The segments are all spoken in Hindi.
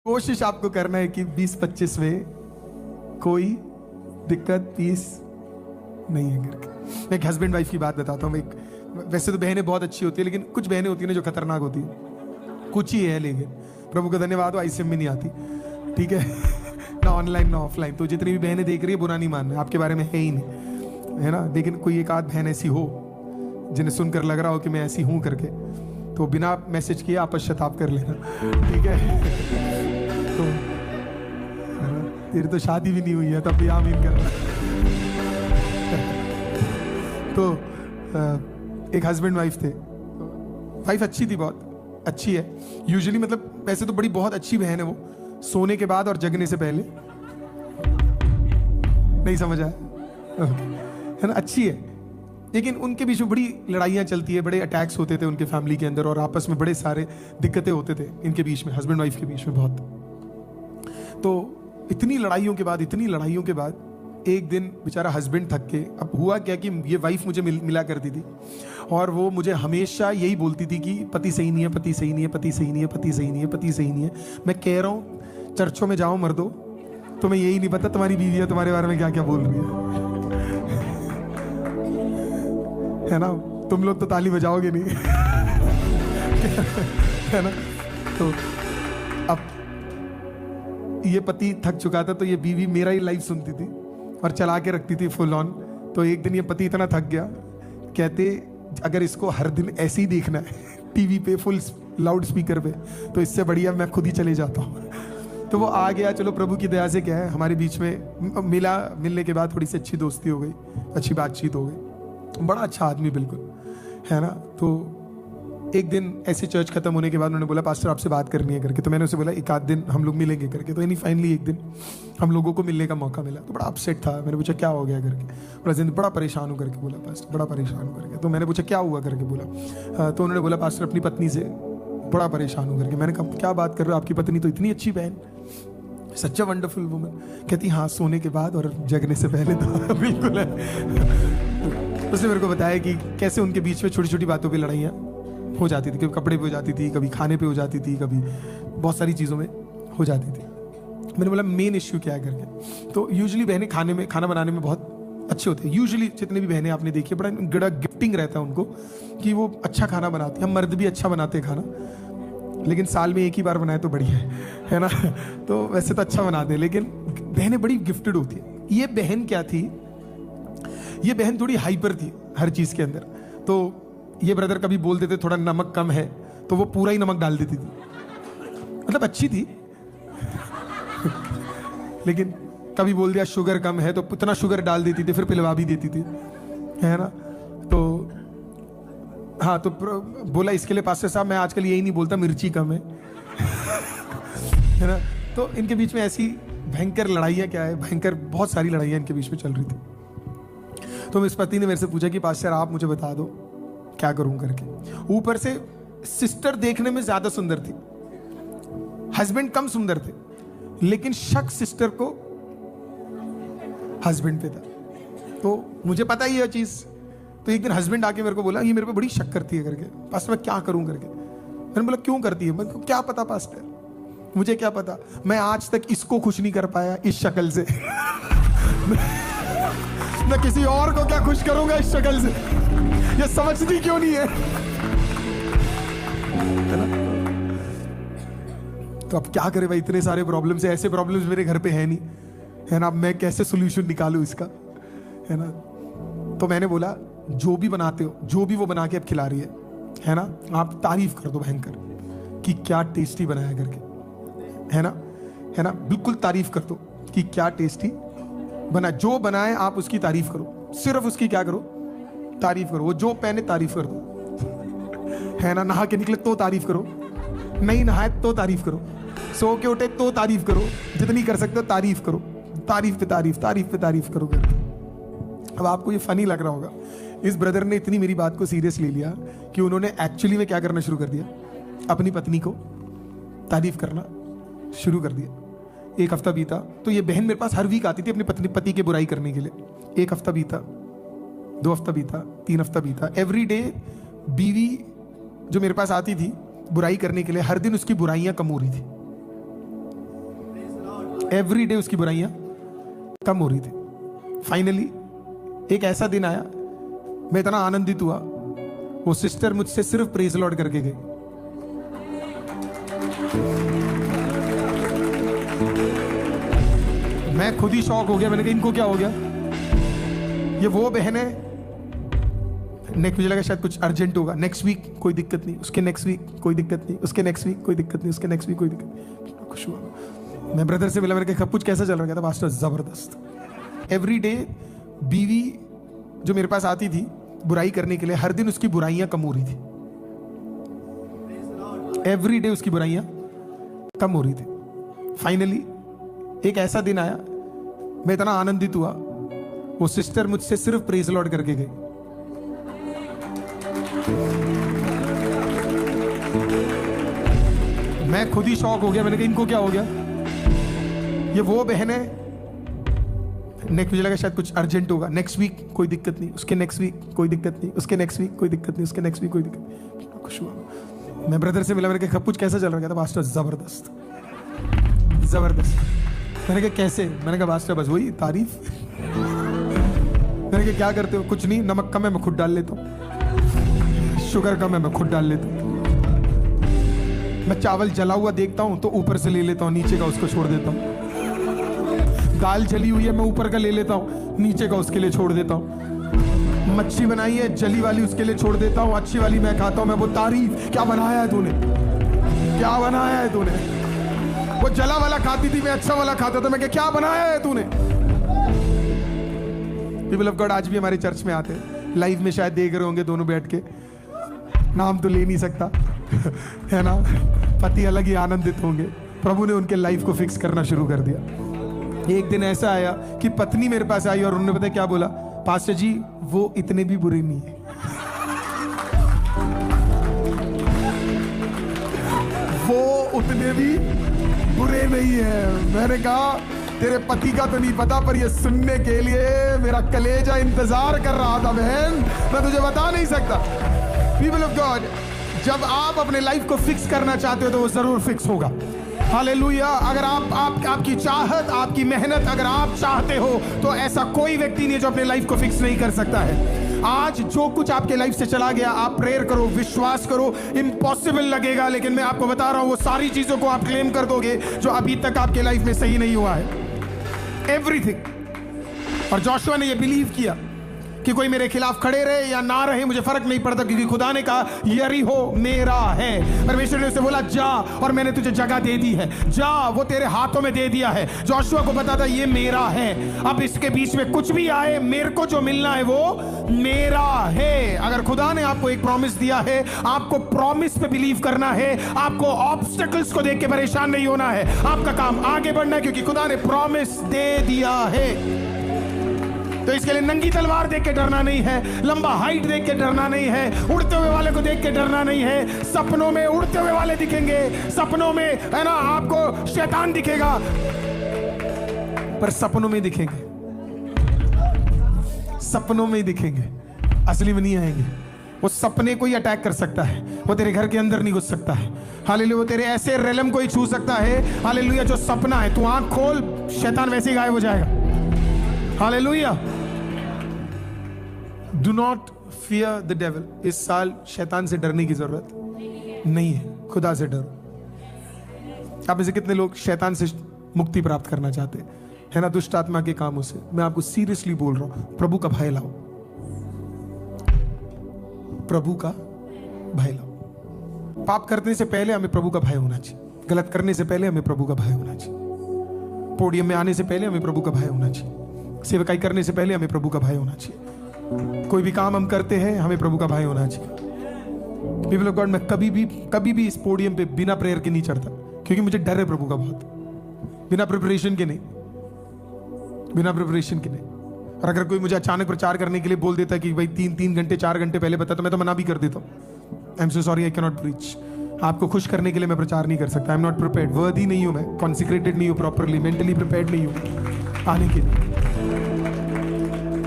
कोशिश आपको करना है कि 20-25 में कोई दिक्कत पीस नहीं है करके। मैं एक हस्बैंड वाइफ की बात बताता हूँ। वैसे तो बहनें बहुत अच्छी होती है, लेकिन कुछ बहनें होती है ना जो खतरनाक होती है। कुछ ही है, लेकिन प्रभु का धन्यवाद हो आईसीएम में नहीं आती, ठीक है ना ऑनलाइन ना ऑफलाइन। तो जितनी भी बहनें देख रही है बुरा नहीं मानना, आपके बारे में है ही नहीं, है ना। लेकिन कोई एक आध बहन ऐसी हो जिन्हें सुनकर लग रहा हो कि मैं ऐसी हूँ करके, तो बिना मैसेज किए आप पश्चाताप कर लेना, ठीक है। तो तेरी तो शादी भी नहीं हुई है तब भी आमीन करना। तो एक हस्बैंड वाइफ थे। वाइफ अच्छी थी, बहुत अच्छी है यूजुअली, मतलब वैसे तो बड़ी बहुत अच्छी बहन है वो, सोने के बाद और जगने से पहले। नहीं समझ आया, है ना, अच्छी है। लेकिन उनके बीच में बड़ी लड़ाइयाँ चलती है, बड़े अटैक्स होते थे उनके फैमिली के अंदर, और आपस में बड़े सारे दिक्कतें होते थे इनके बीच में, हस्बैंड वाइफ के बीच में बहुत। तो इतनी लड़ाइयों के बाद एक दिन बेचारा हस्बैंड थक के, अब हुआ क्या कि ये वाइफ मुझे मिला करती थी, और वो मुझे हमेशा यही बोलती थी कि पति सही नहीं है, पति सही नहीं है, पति सही नहीं है, पति सही नहीं है, पति सही नहीं है। मैं कह रहा हूँ चर्चों में जाओ मर्दो, तुम्हें यही नहीं पता तुम्हारी बीवी तुम्हारे बारे में क्या क्या बोल रही है ना। तुम लोग तो ताली बजाओगे नहीं है ना। तो अब ये पति थक चुका था, तो ये बीवी मेरा ही लाइफ सुनती थी और चला के रखती थी फुल ऑन। तो एक दिन ये पति इतना थक गया, कहते अगर इसको हर दिन ऐसे ही देखना है टीवी पे फुल लाउड स्पीकर पे, तो इससे बढ़िया मैं खुद ही चले जाता हूँ। तो वो आ गया। चलो प्रभु की दया से क्या है, हमारे बीच में मिलने के बाद थोड़ी सी अच्छी दोस्ती हो गई, अच्छी बातचीत हो गई, बड़ा अच्छा आदमी बिल्कुल, है ना। तो एक दिन ऐसे चर्च खत्म होने के बाद उन्होंने बोला पास्टर आपसे बात करनी है करके। तो मैंने उसे बोला एक आध दिन हम लोग मिलेंगे करके। तो यानी फाइनली एक दिन हम लोगों को मिलने का मौका मिला। तो बड़ा अपसेट था। मैंने पूछा क्या हो गया करके। बोला जिंदगी बड़ा परेशान हूँ करके बोला, पास्टर बड़ा परेशान हूँ करके। तो मैंने पूछा क्या हुआ करके बोला। तो उन्होंने बोला पास्टर अपनी पत्नी से बड़ा परेशान हूँ करके। मैंने कहा क्या बात कर रहे हो, आपकी पत्नी तो इतनी अच्छी बहन, सच अ वंडरफुल वुमन। कहती हाँ सोने के बाद और जगने से पहले तो बिल्कुल है। उसने मेरे को बताया कि कैसे उनके बीच में छोटी छोटी बातों पे लड़ाइयाँ हो जाती थी, कभी कपड़े पे हो जाती थी, कभी खाने पे हो जाती थी, कभी बहुत सारी चीज़ों में हो जाती थी। मैंने बोला मेन इश्यू क्या है करके। तो यूजुअली बहनें खाना बनाने में बहुत अच्छे होते हैं। यूजुअली जितनी भी बहनें आपने देखी है, बड़ा गिफ्टिंग रहता है उनको कि वो अच्छा खाना बनाती है। हम मर्द भी अच्छा बनाते हैं खाना, लेकिन साल में एक ही बार बनाए तो बढ़िया है ना। तो वैसे तो अच्छा बनाते हैं, लेकिन बहनें बड़ी गिफ्टेड होती है। ये बहन क्या थी, ये बहन थोड़ी हाइपर थी हर चीज़ के अंदर। तो ये ब्रदर कभी बोल देते थोड़ा नमक कम है, तो वो पूरा ही नमक डाल देती थी। मतलब अच्छी थी लेकिन कभी बोल दिया शुगर कम है तो उतना शुगर डाल देती थी, फिर पिलवा भी देती थी, है ना। तो हाँ, तो बोला इसके लिए पास्टर साहब मैं आजकल यही नहीं बोलता मिर्ची कम है है ना। तो इनके बीच में ऐसी भयंकर लड़ाइयाँ, क्या है भयंकर, बहुत सारी लड़ाइयाँ इनके बीच में चल रही थी। तो इस पति ने मेरे से पूछा कि पास्टर आप मुझे बता दो क्या करूं करके। ऊपर से सिस्टर देखने में ज्यादा सुंदर थी, हस्बैंड कम सुंदर थे, लेकिन शक सिस्टर को हस्बैंड पे था। तो मुझे पता ही है चीज। तो एक दिन हस्बैंड आके मेरे को बोला ये मेरे पे बड़ी शक करती है करके, पास्टर मैं क्या करूं करके। मैंने बोला क्यों करती है। मैं क्या पता पास्टर, मुझे क्या पता, मैं आज तक इसको खुश नहीं कर पाया इस शक्ल से मैं किसी और को क्या खुश करूंगा इस शक्ल से, ये समझती क्यों नहीं है ना। तो अब क्या करे भाई, इतने सारे प्रॉब्लम्स है, ऐसे प्रॉब्लम्स मेरे घर पे है नहीं, है ना। अब मैं कैसे सोल्यूशन निकालूं इसका, है ना। तो मैंने बोला जो भी बनाते हो, जो भी वो बना के अब खिला रही है ना, आप तारीफ कर दो भयंकर कि क्या टेस्टी बनाया करके, है ना, बिल्कुल तारीफ कर दो कि क्या टेस्टी बना। जो बनाए आप उसकी तारीफ करो, सिर्फ उसकी क्या करो, तारीफ करो। वो जो पहने तारीफ कर दो, है ना। नहा के निकले तो तारीफ करो, नहीं नहाए तो तारीफ करो, सो के उठे तो तारीफ करो, जितनी कर सकते हो तारीफ करो, तारीफ पे तारीफ, तारीफ पे तारीफ करो करके। अब आपको ये फनी लग रहा होगा, इस ब्रदर ने इतनी मेरी बात को सीरियस ले लिया कि उन्होंने एक्चुअली में क्या करना शुरू कर दिया, अपनी पत्नी को तारीफ करना शुरू कर दिया। एक हफ्ता बीता तो ये बहन मेरे पास हर वीक आती थी अपने पति की बुराई करने के लिए। एक हफ्ता बीता, 2 हफ्ता बीता, 3 हफ्ता बीता। एवरी डे बीवी जो मेरे पास आती थी बुराई करने के लिए, हर दिन उसकी बुराइयां कम हो रही थी। एवरी डे उसकी बुराइयां कम हो रही थी। फाइनली एक ऐसा दिन आया, मैं इतना आनंदित हुआ, वो सिस्टर मुझसे सिर्फ प्रेज लॉर्ड करके गई। मैं खुद ही शॉक हो गया। मैंने कहा इनको क्या हो गया? ये वो बहन है, नेक्स्ट मुझे लगा शायद कुछ अर्जेंट होगा, नेक्स्ट वीक कोई दिक्कत नहीं, उसके नेक्स्ट वीक कोई दिक्कत नहीं, उसके नेक्स्ट वीक कोई दिक्कत नहीं, उसके नेक्स्ट वीक कोई दिक्कत नहीं। खुश हुआ। मैं ब्रदर से मिला, मैंने कहा कुछ कैसा चल रहा था? पास्टर जबरदस्त। एवरी डे बीवी जो मेरे पास आती थी बुराई करने के लिए, हर दिन उसकी बुराइयां कम हो रही थी। एवरी डे उसकी बुराइयां कम हो रही थी। फाइनली एक ऐसा दिन आया, मैं इतना आनंदित हुआ, वो सिस्टर मुझसे सिर्फ प्रेज लॉर्ड करके गई। मैं खुद ही शॉक हो गया। मैंने कहा इनको क्या हो गया? ये वो बहन है, नेक्स्ट मुझे लगा शायद कुछ अर्जेंट होगा, नेक्स्ट वीक कोई दिक्कत नहीं, उसके नेक्स्ट वीक कोई दिक्कत नहीं, उसके नेक्स्ट वीक कोई दिक्कत नहीं, उसके नेक्स्ट वीक कोई दिक्कत नहीं। खुश हुआ। मैं ब्रदर से मिला, मैंने कहा कुछ कैसा चल रहा था? पास्टर जबरदस्त जबरदस्त। मैंने कहा कैसे? मैंने कहा पास्टर बस वही तारीफ। मैंने कहा क्या करते हो? कुछ नहीं, नमक कम है मैं खुद डाल लेता हूँ, शुगर कम है मैं खुद डाल लेता हूँ, मैं चावल जला हुआ देखता हूँ तो ऊपर से ले लेता हूँ, नीचे का उसको छोड़ देता हूँ, दाल जली हुई है मैं ऊपर का ले लेता हूँ, नीचे का उसके लिए छोड़ देता हूँ, मच्छी बनाई है जली वाली उसके लिए छोड़ देता हूँ, अच्छी वाली मैं खाता हूँ। मैं वो तारीफ, क्या बनाया है तूने, क्या बनाया है तूने? वो जला वाला खाती थी, मैं अच्छा वाला खाता था, मैं क्या बनाया है तूने? पीपल ऑफ गॉड आज भी हमारे चर्च में आते हैं, लाइव में शायद देख रहे होंगे दोनों बैठ के, नाम तो ले नहीं सकता है ना, पति अलग ही आनंदित होंगे। प्रभु ने उनके लाइफ को फिक्स करना शुरू कर दिया। एक दिन ऐसा आया कि पत्नी मेरे पास आई और उन्होंने पता क्या बोला? पास्टर जी वो इतने भी बुरे नहीं है। वो उतने भी बुरे नहीं है। मैंने कहा तेरे पति का तो नहीं पता, पर ये सुनने के लिए मेरा कलेजा इंतजार कर रहा था बहन, मैं तुझे बता नहीं सकता। पीपल ऑफ गॉड, जब आप अपने लाइफ को फिक्स करना चाहते हो तो वो जरूर फिक्स होगा। हालेलुया। अगर आपकी चाहत, आपकी मेहनत, अगर आप चाहते हो तो ऐसा कोई व्यक्ति नहीं है जो अपने लाइफ को फिक्स नहीं कर सकता है। आज जो कुछ आपके लाइफ से चला गया, आप प्रेयर करो, विश्वास करो, इम्पॉसिबल लगेगा, लेकिन मैं आपको बता रहा हूं वो सारी चीजों को आप क्लेम कर दोगे जो अभी तक आपके लाइफ में सही नहीं हुआ है। एवरीथिंग। और जोशुआ ने ये बिलीव किया कि कोई मेरे खिलाफ खड़े रहे या ना रहे मुझे फर्क नहीं पड़ता, क्योंकि खुदा ने कहा यरीहो मेरा है। परमेश्वर ने उसे बोला जा, और मैंने तुझे जगह दे दी है, जा, वो तेरे हाथों में दे दिया है। जोशुआ को पता था ये मेरा है, अब इसके बीच में कुछ भी आए मेरे को जो मिलना है वो मेरा है। अगर खुदा ने आपको एक प्रॉमिस दिया है, आपको प्रॉमिस पे बिलीव करना है, आपको ऑब्स्टेकल्स को देख के परेशान नहीं होना है, आपका काम आगे बढ़ना है, क्योंकि खुदा ने प्रॉमिस दे दिया है। तो इसके लिए नंगी तलवार देख के डरना नहीं है, लंबा हाइट देख के डरना नहीं है, उड़ते हुए वाले को देख के डरना नहीं है। सपनों में उड़ते हुए वाले दिखेंगे, सपनों में है ना आपको शैतान दिखेगा, पर सपनों में दिखेंगे, सपनों में दिखेंगे, असली में नहीं आएंगे। वो सपने को ही अटैक कर सकता है, वो तेरे घर के अंदर नहीं घुस सकता है। हालेलुया। वो तेरे ऐसे रेलम को ही छू सकता है, हालेलुया, जो सपना है। तू आंख खोल, शैतान वैसे ही गायब हो जाएगा। Hallelujah. Do not fear the devil. इस साल शैतान से डरने की जरूरत नहीं है, खुदा से डरो। आप में से कितने लोग शैतान से मुक्ति प्राप्त करना चाहते हैं, है ना, दुष्ट आत्मा के कामों से? मैं आपको सीरियसली बोल रहा हूं, प्रभु का भय लाओ, प्रभु का भय लाओ। पाप करने से पहले हमें प्रभु का भय होना चाहिए, गलत करने से पहले हमें प्रभु का भय होना चाहिए, पोडियम में आने से पहले हमें प्रभु का भय होना चाहिए, सेवकाई करने से पहले हमें प्रभु का भय होना चाहिए, कोई भी काम हम करते हैं हमें प्रभु का भय होना चाहिए। पीपल ऑफ गॉड, मैं कभी भी इस पोडियम पे बिना प्रेयर के नहीं चढ़ता, क्योंकि मुझे डर है प्रभु का बहुत। बिना प्रिपरेशन के नहीं, बिना प्रिपरेशन के नहीं। और अगर कोई मुझे अचानक प्रचार करने के लिए बोल देता है कि भाई 3 घंटे 4 घंटे पहले बता, तो मैं तो मना भी कर देता हूँ। I am so sorry, I can not preach. आपको खुश करने के लिए मैं प्रचार नहीं कर सकता। आई एम नॉट प्रिपेयर्ड, वर्दी नहीं हूं मैं, कॉन्सिक्रेटेड नहीं हूं प्रॉपरली, मेंटली प्रिपेयर्ड नहीं हूं आने के लिए।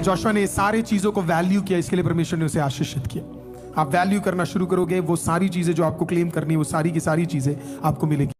जोशुआ ने सारी चीजों को वैल्यू किया, इसके लिए परमेश्वर ने उसे आशीषित किया। आप वैल्यू करना शुरू करोगे, वो सारी चीजें जो आपको क्लेम करनी है, वो सारी की सारी चीजें आपको मिलेगी।